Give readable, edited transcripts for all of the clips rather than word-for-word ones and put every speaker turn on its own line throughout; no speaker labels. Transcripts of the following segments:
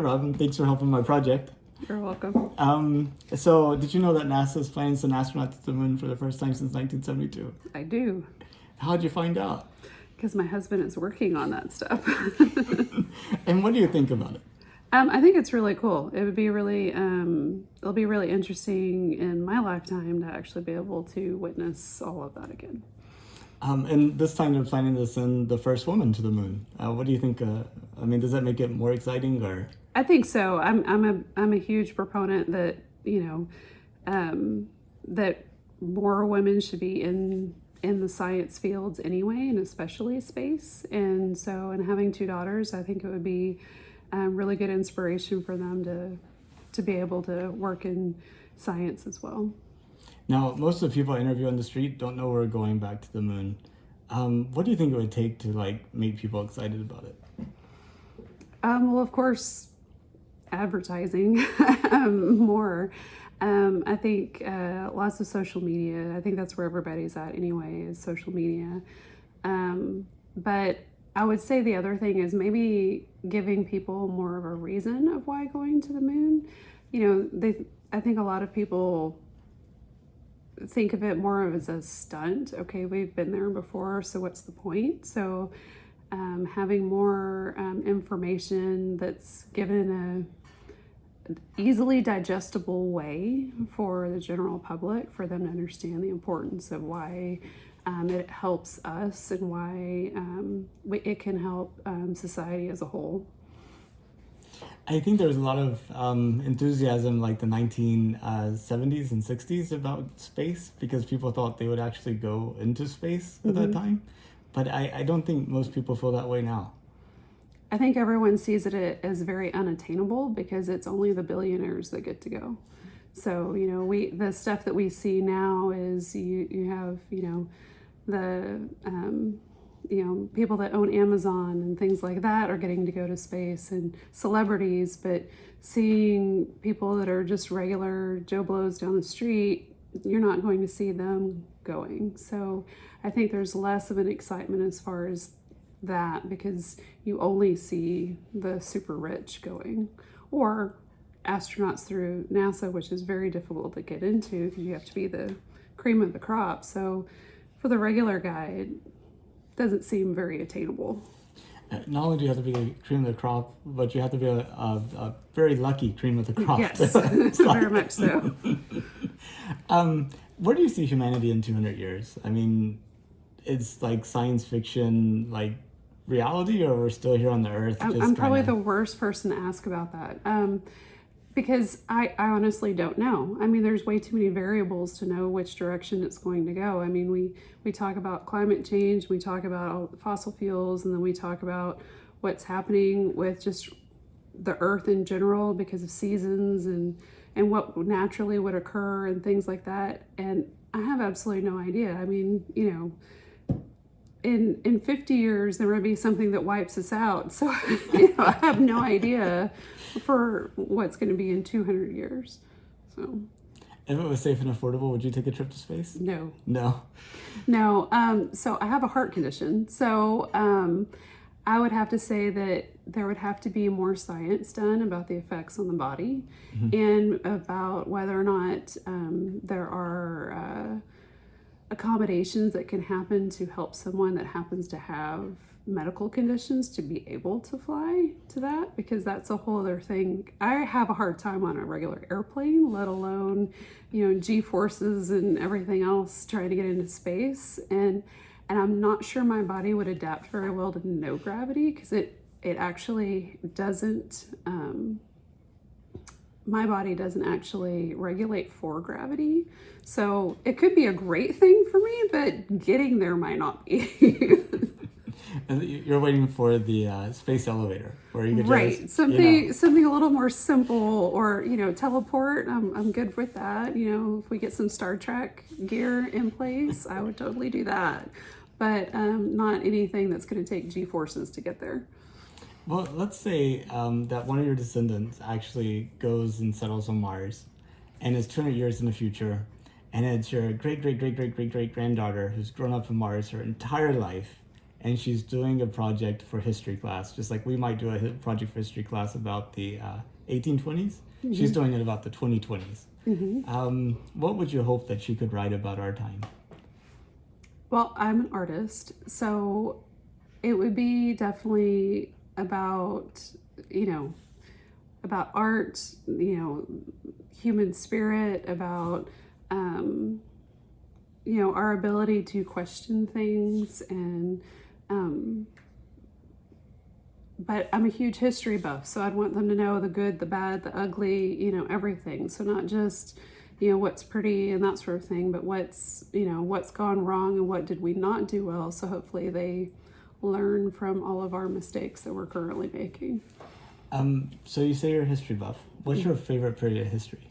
Rob, and thanks for helping my project.
You're welcome.
So, did you know that NASA is planning to send astronauts to the moon for the first time since 1972?
I do.
How'd you find out?
Because my husband is working on that stuff.
And what do you think about it?
I think it's really cool. It would be really, it'll be really interesting in my lifetime to actually be able to witness all of that again.
And this time they're planning to send the first woman to the moon. What do you think? Does that make it more exciting, or?
I think so. I'm a huge proponent that that more women should be in the science fields anyway, and especially space. And so, and having two daughters, I think it would be really good inspiration for them to be able to work in science as well.
Now, most of the people I interview on the street don't know we're going back to the moon. What do you think it would take to make people excited about it?
Well, of course, advertising more. I think lots of social media. I think that's where everybody's at anyway, is social media. But I would say the other thing is maybe giving people more of a reason of why going to the moon. I think a lot of people think of it more as a stunt. Okay, we've been there before, so what's the point? So having more information that's given an easily digestible way for the general public, for them to understand the importance of why it helps us and why it can help society as a whole.
I think there was a lot of enthusiasm like the 1970s and 60s about space, because people thought they would actually go into space at that time. But I don't think most people feel that way now.
I think everyone sees it as very unattainable because it's only the billionaires that get to go. So, the stuff that we see now is you have, the people that own Amazon and things like that are getting to go to space, and celebrities, but seeing people that are just regular Joe Blows down the street, you're not going to see them going. So I think there's less of an excitement as far as that, because you only see the super rich going, or astronauts through NASA, which is very difficult to get into because you have to be the cream of the crop. So for the regular guy, it doesn't seem very attainable.
Not only do you have to be the cream of the crop, but you have to be a very lucky cream of the crop.
Yes, very much so.
Where do you see humanity in 200 years? It's like science fiction, like reality, or we're still here on the earth?
I'm probably the worst person to ask about that. Because I honestly don't know. There's way too many variables to know which direction it's going to go. We talk about climate change, we talk about fossil fuels, and then we talk about what's happening with just the earth in general because of seasons and what naturally would occur and things like that. And I have absolutely no idea. In 50 years, there may be something that wipes us out. So, I have no idea for what's going to be in 200 years. So,
if it was safe and affordable, would you take a trip to space?
No. So I have a heart condition. So I would have to say that there would have to be more science done about the effects on the body, and about whether or not there are accommodations that can happen to help someone that happens to have medical conditions to be able to fly to that, because that's a whole other thing. I have a hard time on a regular airplane, let alone, G-forces and everything else trying to get into space. And I'm not sure my body would adapt very well to no gravity, because it actually doesn't, my body doesn't actually regulate for gravity. So it could be a great thing for me, but getting there might not be.
You're waiting for the space elevator, where you could
just, something a little more simple, or teleport. I'm good with that. If we get some Star Trek gear in place, I would totally do that. But not anything that's going to take G-forces to get there.
Well, let's say that one of your descendants actually goes and settles on Mars, and it's 200 years in the future, and it's your great granddaughter who's grown up on Mars her entire life, and she's doing a project for history class, just like we might do a project for history class about the 1820s. She's doing it about the 2020s. What would you hope that she could write about our time?
Well, I'm an artist, so it would be definitely about, about art, human spirit, about, our ability to question things. And but I'm a huge history buff, so I'd want them to know the good, the bad, the ugly, everything. So not just, what's pretty and that sort of thing, but what's gone wrong and what did we not do well. So hopefully they learn from all of our mistakes that we're currently making.
So you say you're a history buff. What's your favorite period of history?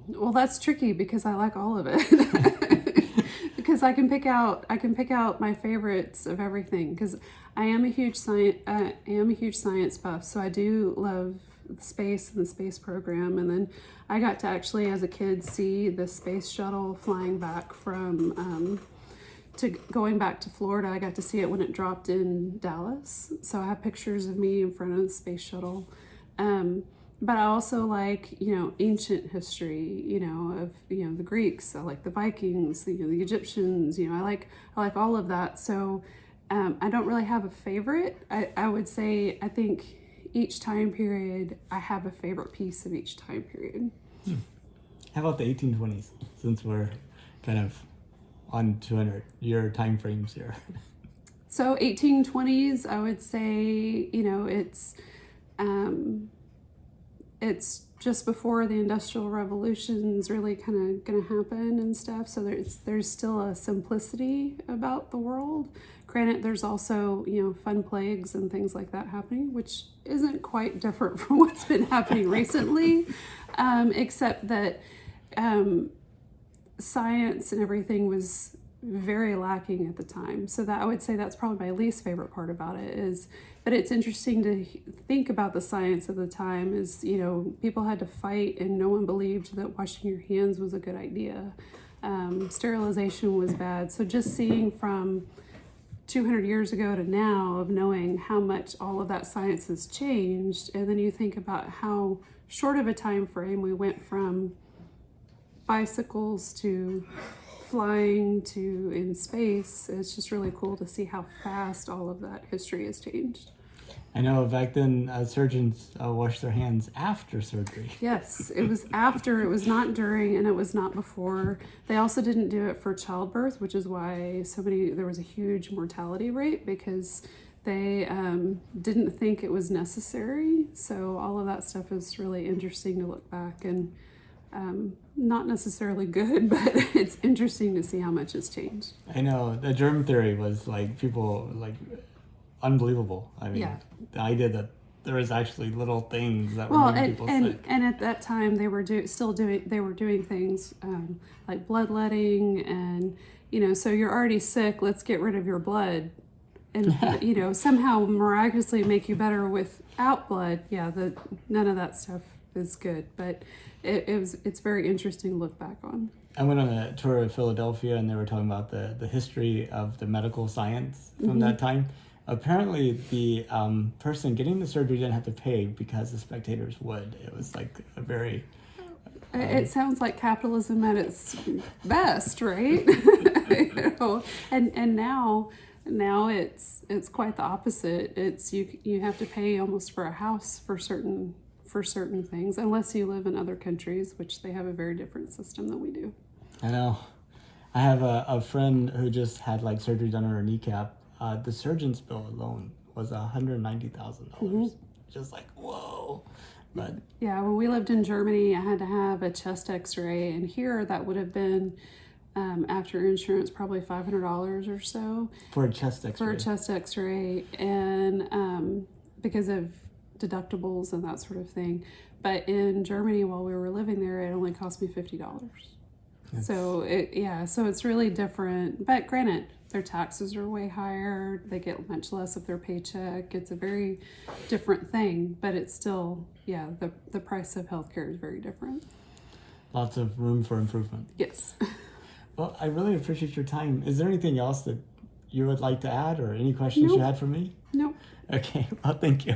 Well, that's tricky because I like all of it. Because I can pick out my favorites of everything, because I am a huge science buff, so I do love space and the space program. And then I got to actually, as a kid, see the space shuttle flying back from going back to Florida. I got to see it when it dropped in Dallas, so I have pictures of me in front of the space shuttle. But I also like, ancient history, of, the Greeks. I like the Vikings, the Egyptians, I like all of that. So I don't really have a favorite. I would say, I think each time period, I have a favorite piece of each time period.
How about the 1820s, since we're kind of on 200-year time frames here?
So 1820s, I would say, it's just before the Industrial Revolution's really kind of going to happen and stuff. So there's still a simplicity about the world. Granted, there's also, fun plagues and things like that happening, which isn't quite different from what's been happening recently, except that science and everything was very lacking at the time. So that I would say that's probably my least favorite part about it is, but it's interesting to think about the science of the time is, people had to fight and no one believed that washing your hands was a good idea. Sterilization was bad. So just seeing from 200 years ago to now, of knowing how much all of that science has changed, and then you think about how short of a time frame we went from bicycles to flying to in space. It's just really cool to see how fast all of that history has changed.
I know back then surgeons washed their hands after surgery.
Yes, it was after, it was not during, and it was not before. They also didn't do it for childbirth, which is why there was a huge mortality rate, because they didn't think it was necessary. So all of that stuff is really interesting to look back, and not necessarily good, but it's interesting to see how much has changed.
I know the germ theory was people unbelievable. I mean, the idea that there was actually little things that were making people sick.
And at that time they were doing things like bloodletting, and so you're already sick, let's get rid of your blood, and somehow miraculously make you better without blood. None of that stuff is good, but it's very interesting to look back on.
I went on a tour of Philadelphia, and they were talking about the history of the medical science from that time. Apparently, the person getting the surgery didn't have to pay because the spectators would. It was like a very...
it sounds like capitalism at its best, right? And now it's quite the opposite. It's you have to pay almost for a house for certain things, unless you live in other countries, which they have a very different system than we do.
I know. I have a friend who just had surgery done on her kneecap. The surgeon's bill alone was $190,000. Just whoa. But
yeah, when we lived in Germany, I had to have a chest x-ray, and here that would have been after insurance probably $500 or so
for a chest x-ray.
And because of deductibles and that sort of thing. But in Germany, while we were living there, it only cost me $50. So it's really different. But granted, their taxes are way higher. They get much less of their paycheck. It's a very different thing, but it's still, the price of healthcare is very different.
Lots of room for improvement.
Yes.
Well, I really appreciate your time. Is there anything else that you would like to add or any questions you
Nope.
had for me?
No.
Okay, well, thank you.